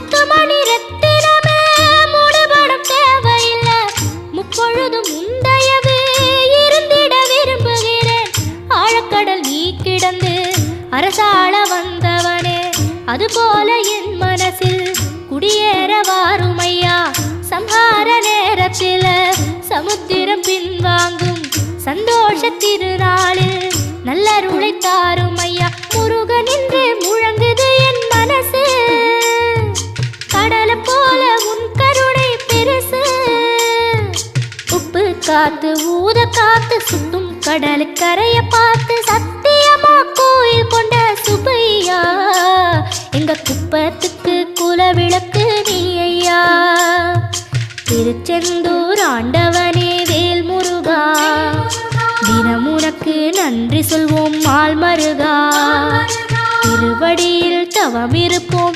முத்துமணி ரத்தினமே மூடுபடம் தேவையில்லை முப்பொழுதும் உந்தையவே இருந்திட விரும்புகிறேன் ஆழக்கடல் நீ கிடந்து அரசாள வந்தவனே அதுபோல என் மனசில் குடியேற வாருமையா சம்ஹார நேரத்தில் சமுத்திரம் பின்வாங்கும் சந்தோஷ திருநாளில் நல்லருளை தாரும் ஐயா முருகன் என்று முழங்குது என் மனசு கடலை போல உன் கருணை பெருசு உப்பு காத்து ஊத காத்து சுத்தும் கடலு கரைய பார்த்து சத்தியமா கோயில் கொண்ட சுபையா எங்க குப்பத்துக்கு குலவிளக்கு நீ ஐயா திருச்செந்தூர் ஆண்டவனே வேல் முருகா தினம் உனக்கு நன்றி சொல்வோம் மால் மருகா திருவடியில் தவம் இருப்போம்